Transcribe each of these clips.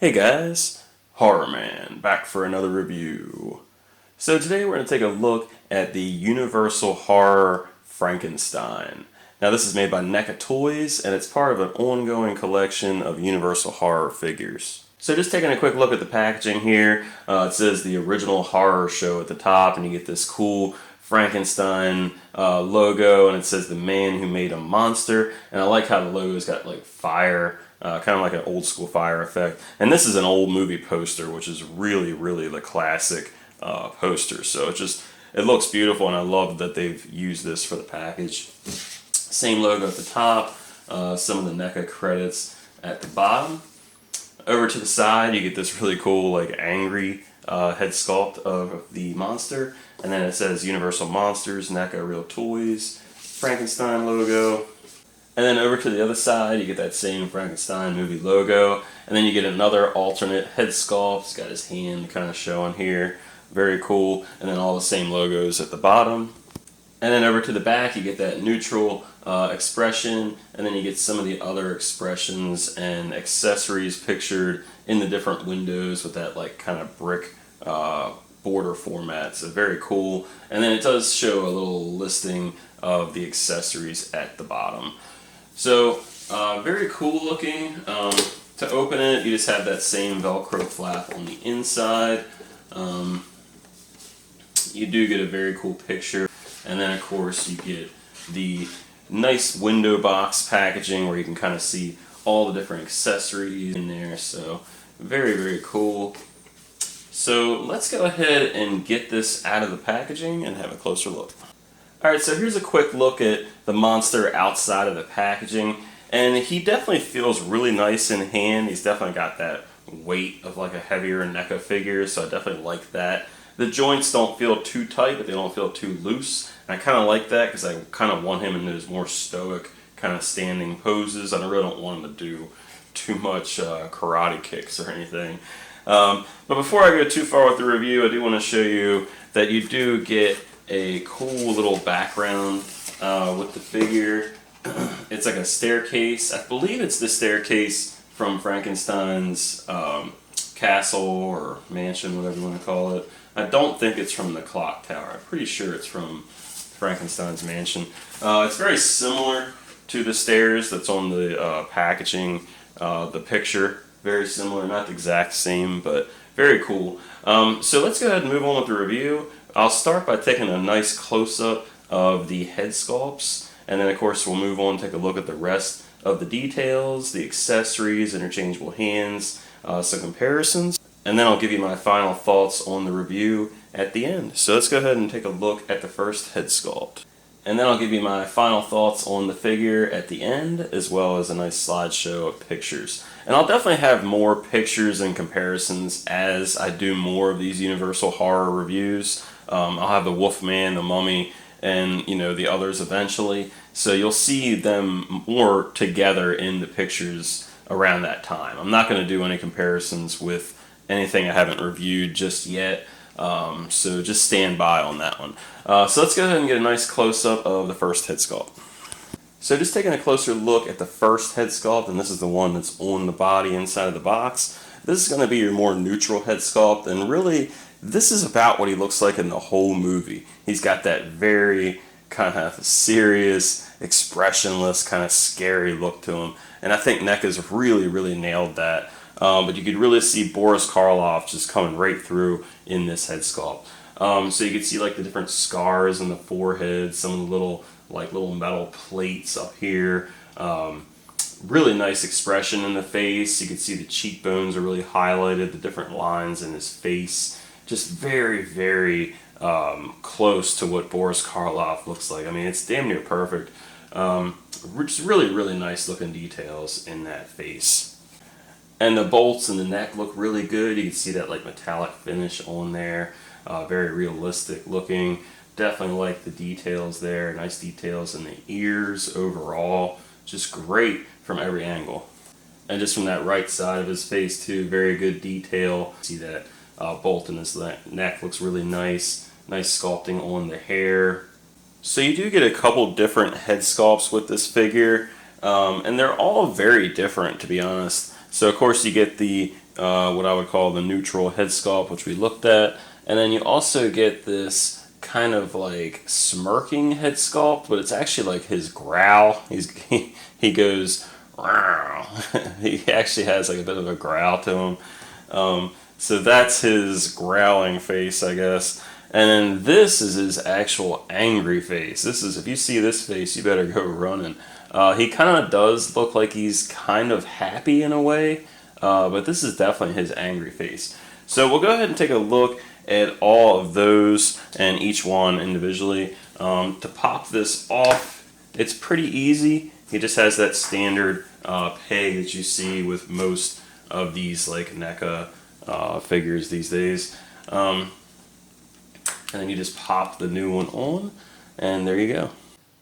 Hey guys, Horror Man, back for another review. So today we're going to take a look at the Universal Horror Frankenstein. Now this is made by NECA Toys, and it's part of an ongoing collection of Universal Horror figures. So just taking a quick look at the packaging here, it says the original horror show at the top, and you get this cool Frankenstein logo, and it says the man who made a monster. And I like how the logo's got like fire, kind of like an old school fire effect. And this is an old movie poster, which is really the classic poster. So it looks beautiful, and I love that they've used this for the package. Same logo at the top, some of the NECA credits at the bottom. Over to the side, you get this really cool, like, angry head sculpt of the monster. And then it says Universal Monsters, NECA Real Toys, Frankenstein logo. And then over to the other side, you get that same Frankenstein movie logo. And then you get another alternate head sculpt. It's got his hand kind of showing here. Very cool. And then all the same logos at the bottom. And then over to the back, you get that neutral expression, and then you get some of the other expressions and accessories pictured in the different windows with that like kind of brick border format. So very cool. And then it does show a little listing of the accessories at the bottom. So very cool looking. To open it, you just have that same Velcro flap on the inside. You do get a very cool picture. And then, of course, you get the nice window box packaging where you can kind of see all the different accessories in there. So, very cool. So, let's go ahead and get this out of the packaging and have a closer look. Alright, so here's a quick look at the monster outside of the packaging. And he definitely feels really nice in hand. He's definitely got that weight of like a heavier NECA figure, so I definitely like that. The joints don't feel too tight, but they don't feel too loose. And I kind of like that because I kind of want him in those more stoic kind of standing poses. I really don't want him to do too much karate kicks or anything. But before I go too far with the review, I do want to show you that you do get a cool little background with the figure. It's like a staircase. I believe it's the staircase from Frankenstein's castle or mansion, whatever you want to call it. I don't think it's from the clock tower. I'm pretty sure it's from Frankenstein's mansion. It's very similar to the stairs that's on the packaging, the picture. Very similar, not the exact same, but very cool. So let's go ahead and move on with the review. I'll start by taking a nice close-up of the head sculpts, and then of course we'll move on and take a look at the rest of the details, the accessories, interchangeable hands, some comparisons. And then I'll give you my final thoughts on the review at the end. So let's go ahead and take a look at the first head sculpt. And then I'll give you my final thoughts on the figure at the end, as well as a nice slideshow of pictures. And I'll definitely have more pictures and comparisons as I do more of these Universal Horror reviews. I'll have the Wolfman, the Mummy, and the others eventually. So you'll see them more together in the pictures around that time. I'm not going to do any comparisons with anything I haven't reviewed just yet, so just stand by on that one. So let's go ahead and get a nice close-up of the first head sculpt. So just taking a closer look at the first head sculpt, and this is the one that's on the body inside of the box. This is going to be your more neutral head sculpt, and really this is about what he looks like in the whole movie. He's got that very kind of serious, expressionless, kind of scary look to him, and I think NECA's really nailed that. But you could really see Boris Karloff just coming right through in this head sculpt. So you can see like the different scars on the forehead, some of the little metal plates up here. Really nice expression in the face. You can see the cheekbones are really highlighted, the different lines in his face. Just very close to what Boris Karloff looks like. I mean, it's damn near perfect. Just really nice looking details in that face. And the bolts and the neck look really good. You can see that like metallic finish on there. Very realistic looking. Definitely like the details there. Nice details in the ears overall. Just great from every angle. And just from that right side of his face too, very good detail. See that bolt in his neck looks really nice. Nice sculpting on the hair. So you do get a couple different head sculpts with this figure. And they're all very different, to be honest. So of course you get the what I would call the neutral head sculpt, which we looked at. And then you also get this kind of like smirking head sculpt, but it's actually like his growl. He goes, "Wow." He actually has like a bit of a growl to him. So that's his growling face, I guess. And then this is his actual angry face. This is, if you see this face, you better go running. He kind of does look like he's kind of happy in a way, but this is definitely his angry face. So we'll go ahead and take a look at all of those and each one individually. To pop this off, it's pretty easy. He just has that standard peg that you see with most of these like NECA figures these days. And then you just pop the new one on, and there you go.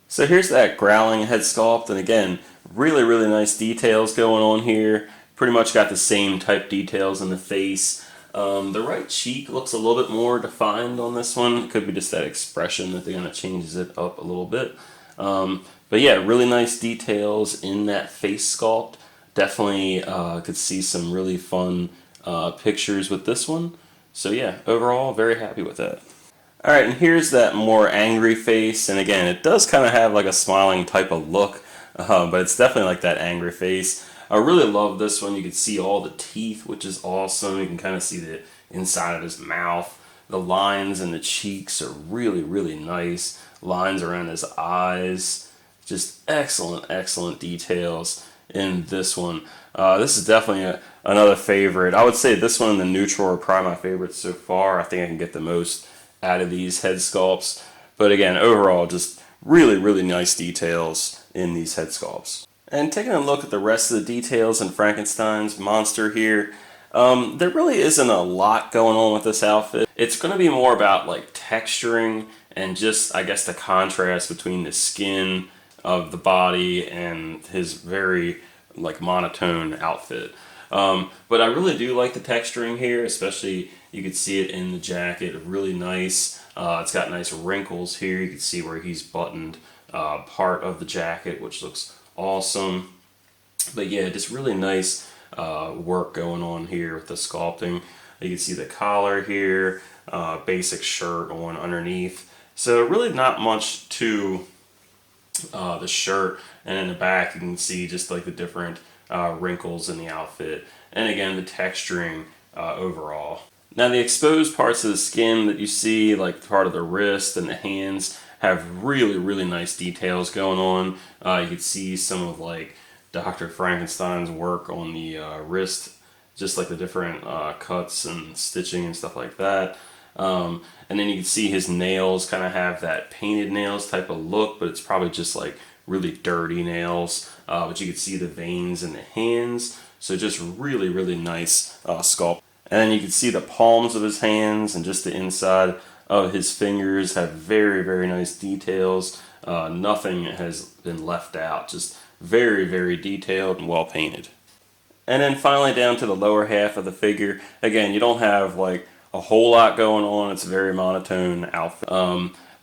So here's that growling head sculpt, and again, really, really nice details going on here. Pretty much got the same type details in the face. The right cheek looks a little bit more defined on this one. It could be just that expression that they kind of changes it up a little bit. But yeah, really nice details in that face sculpt. Definitely could see some really fun pictures with this one. So yeah, overall, very happy with that. Alright, and here's that more angry face, and again, it does kind of have like a smiling type of look, but it's definitely like that angry face. I really love this one. You can see all the teeth, which is awesome. You can kind of see the inside of his mouth. The lines in the cheeks are really, really nice. Lines around his eyes. Just excellent, excellent details in this one. This is definitely another favorite. I would say this one and the neutral are probably my favorites so far. I think I can get the most out of these head sculpts. But again, overall, just really, really nice details in these head sculpts. And taking a look at the rest of the details in Frankenstein's monster here, there really isn't a lot going on with this outfit. It's going to be more about like texturing and just, I guess, the contrast between the skin of the body and his very like monotone outfit. But I really do like the texturing here, especially you can see it in the jacket, really nice. It's got nice wrinkles here. You can see where he's buttoned part of the jacket, which looks awesome. But yeah, just really nice work going on here with the sculpting. You can see the collar here, basic shirt on underneath. So really not much to the shirt, and in the back you can see just like the different wrinkles in the outfit, and again the texturing overall. Now the exposed parts of the skin that you see, like part of the wrist and the hands, have really, really nice details going on. You can see some of like Dr. Frankenstein's work on the wrist, just like the different cuts and stitching and stuff like that. And then you can see his nails kind of have that painted nails type of look, but it's probably just like really dirty nails. But you can see the veins in the hands. So just really, really nice sculpt. And then you can see the palms of his hands and just the inside of his fingers have very, very nice details. Nothing has been left out. Just very, very detailed and well painted. And then finally down to the lower half of the figure. Again, you don't have like a whole lot going on. It's a very monotone outfit.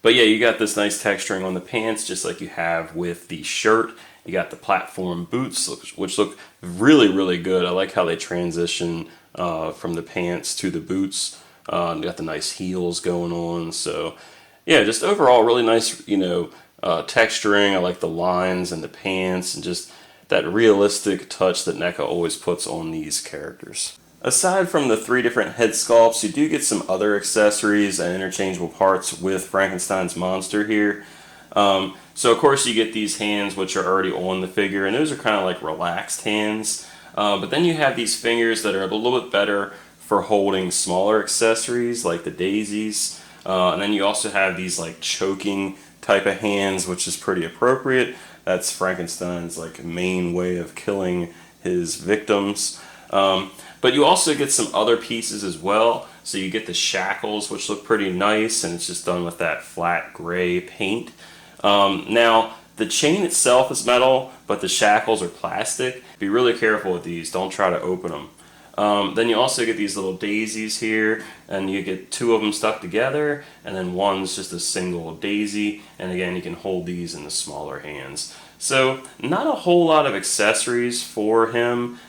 But yeah, you got this nice texturing on the pants, just like you have with the shirt. You got the platform boots, which look really, really good. I like how they transition from the pants to the boots. You got the nice heels going on. So yeah, just overall really nice, texturing. I like the lines and the pants and just that realistic touch that NECA always puts on these characters. Aside from the 3 different head sculpts, you do get some other accessories and interchangeable parts with Frankenstein's monster here. So of course you get these hands which are already on the figure, and those are kind of like relaxed hands. But then you have these fingers that are a little bit better for holding smaller accessories like the daisies. And then you also have these like choking type of hands, which is pretty appropriate. That's Frankenstein's like main way of killing his victims. But you also get some other pieces as well. So you get the shackles, which look pretty nice, and it's just done with that flat gray paint. Now, the chain itself is metal, but the shackles are plastic. Be really careful with these. Don't try to open them. Then you also get these little daisies here, and you get 2 of them stuck together, and then one's just a single daisy, and again you can hold these in the smaller hands. So not a whole lot of accessories for him.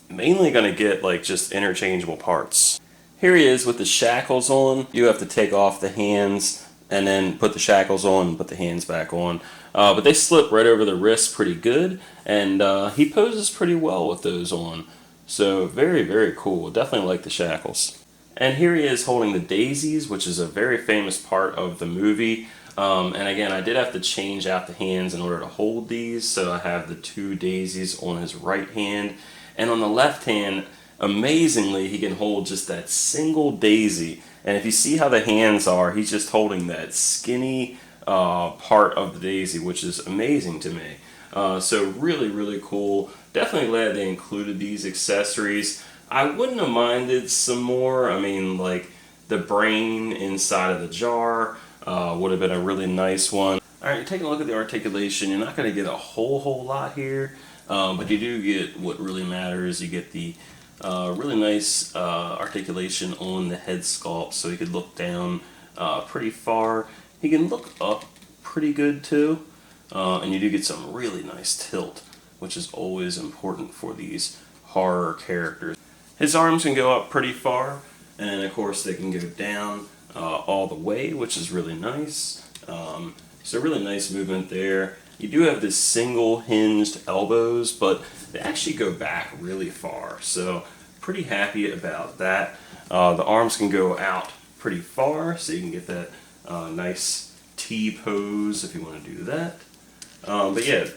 mainly going to get like just interchangeable parts. Here he is with the shackles on. You have to take off the hands and then put the shackles on and put the hands back on. But they slip right over the wrist pretty good, and he poses pretty well with those on. So very, very cool. Definitely like the shackles. And here he is holding the daisies, which is a very famous part of the movie. And again, I did have to change out the hands in order to hold these. So I have the 2 daisies on his right hand. And on the left hand, amazingly, he can hold just that single daisy. And if you see how the hands are, he's just holding that skinny part of the daisy, which is amazing to me. So really, really cool. Definitely glad they included these accessories. I wouldn't have minded some more. I mean, like the brain inside of the jar would have been a really nice one. All right, taking a look at the articulation, you're not going to get a whole lot here, but you do get what really matters. You get the really nice articulation on the head sculpt, so he could look down pretty far. He can look up pretty good too, and you do get some really nice tilt, which is always important for these horror characters. His arms can go up pretty far, and of course they can go down all the way, which is really nice. So really nice movement there. You do have this single hinged elbows, but they actually go back really far. So pretty happy about that. The arms can go out pretty far, so you can get that nice T pose if you want to do that. But yeah,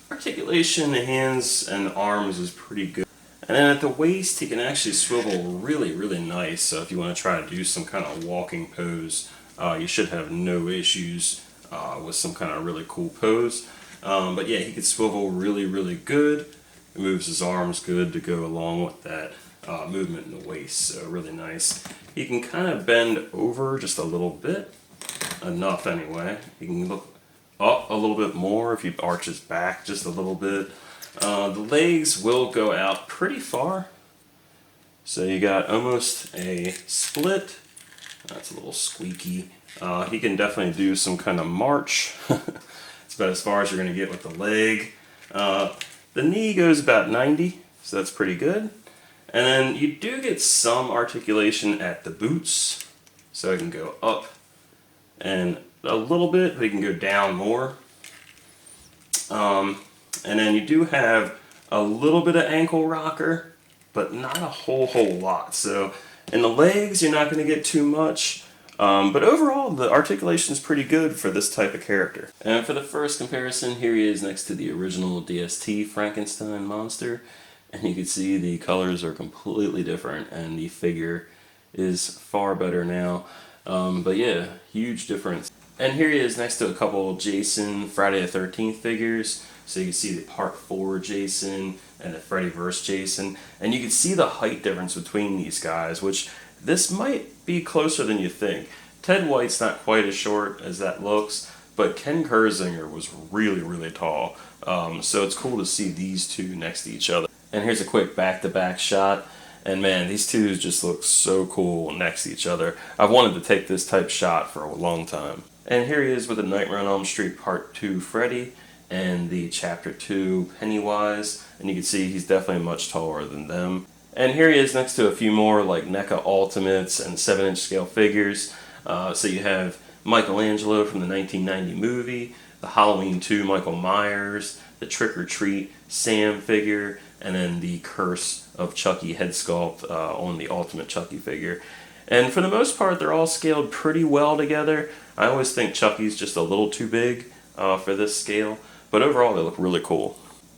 articulation, the hands and the arms is pretty good. And then at the waist, he can actually swivel really, really nice. So if you want to try to do some kind of walking pose, you should have no issues with some kind of really cool pose. But yeah, he can swivel really, really good. It moves his arms good to go along with that movement in the waist. So really nice. He can kind of bend over just a little bit. Enough anyway. He can look up a little bit more if he arches back just a little bit. The legs will go out pretty far. So you got almost a split. That's a little squeaky. He can definitely do some kind of march. It's about as far as you're going to get with the leg. The knee goes about 90, so that's pretty good. And then you do get some articulation at the boots. So it can go up and a little bit, but you can go down more. And then you do have a little bit of ankle rocker, but not a whole lot. So in the legs, you're not going to get too much. But overall, the articulation is pretty good for this type of character. And for the first comparison, here he is next to the original DST Frankenstein monster. And you can see the colors are completely different, and the figure is far better now. But yeah, huge difference. And here he is next to a couple Jason Friday the 13th figures. So you can see the Part 4 Jason and the Freddy vs. Jason. And you can see the height difference between these guys, which this might be closer than you think. Ted White's not quite as short as that looks, but Ken Kersinger was really, really tall. So it's cool to see these two next to each other. And here's a quick back-to-back shot. And man, these two just look so cool next to each other. I've wanted to take this type shot for a long time. And here he is with the Nightmare on Elm Street Part 2 Freddy and the Chapter 2 Pennywise. And you can see he's definitely much taller than them. And here he is next to a few more like NECA Ultimates and 7-inch scale figures. So you have Michelangelo from the 1990 movie, the Halloween 2 Michael Myers, the Trick or Treat Sam figure, and then the Curse of Chucky head sculpt on the Ultimate Chucky figure. And for the most part, they're all scaled pretty well together. I always think Chucky's just a little too big for this scale, but overall they look really cool.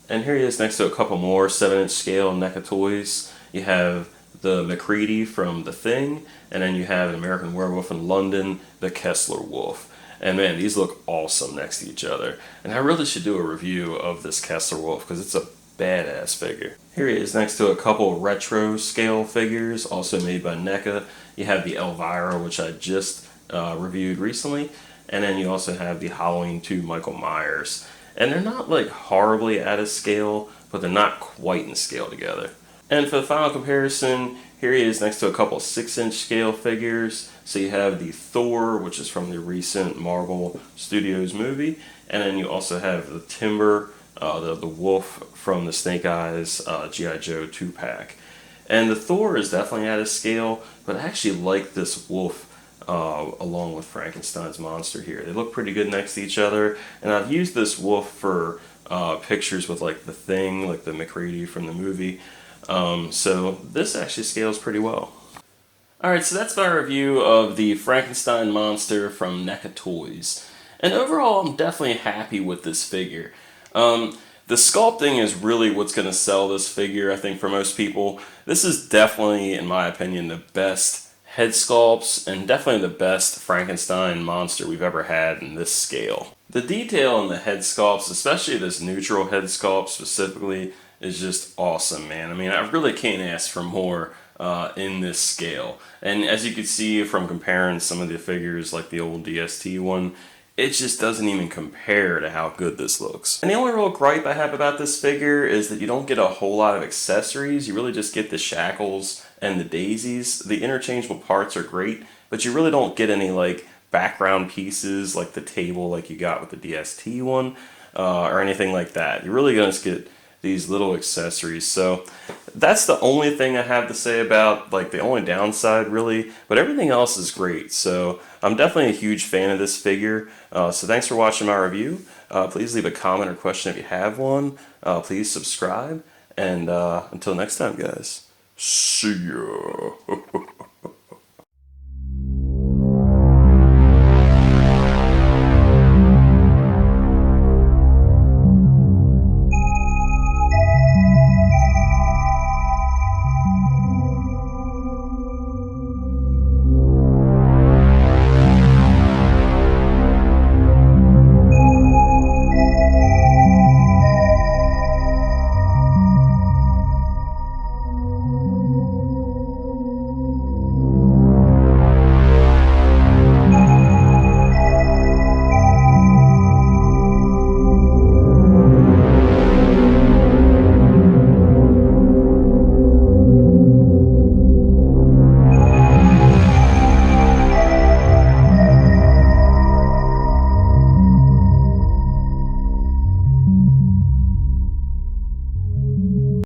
And here he is next to a couple more 7-inch scale NECA toys. You have the MacReady from The Thing, and then you have an American Werewolf in London, the Kessler Wolf. And man, these look awesome next to each other. And I really should do a review of this Kessler Wolf because it's a badass figure. Here he is next to a couple retro scale figures, also made by NECA. You have the Elvira, which I just reviewed recently, and then you also have the Halloween 2 Michael Myers. And they're not like horribly out of scale, but they're not quite in scale together. And for the final comparison, here he is next to a couple 6-inch scale figures. So you have the Thor, which is from the recent Marvel Studios movie, and then you also have the Timber the wolf from the Snake Eyes G.I. Joe 2-pack. And the Thor is definitely at a scale, but I actually like this wolf along with Frankenstein's monster here. They look pretty good next to each other, and I've used this wolf for pictures with like the Thing, like the McCready from the movie. So this actually scales pretty well. Alright, so that's my review of the Frankenstein monster from NECA Toys. And overall, I'm definitely happy with this figure. The sculpting is really what's going to sell this figure, I think, for most people. This is definitely, in my opinion, the best head sculpts and definitely the best Frankenstein monster we've ever had in this scale. The detail in the head sculpts, especially this neutral head sculpt specifically, is just awesome, man. I mean, I really can't ask for more in this scale. And as you can see from comparing some of the figures like the old DST one, it just doesn't even compare to how good this looks. And the only real gripe I have about this figure is that you don't get a whole lot of accessories. You really just get the shackles and the daisies. The interchangeable parts are great, but you really don't get any like background pieces like the table like you got with the DST one or anything like that. You're really gonna just get these little accessories. So that's the only thing I have to say about, like, the only downside really, but everything else is great. So I'm definitely a huge fan of this figure. So thanks for watching my review. Please leave a comment or question if you have one. Please subscribe, and until next time, guys, see ya.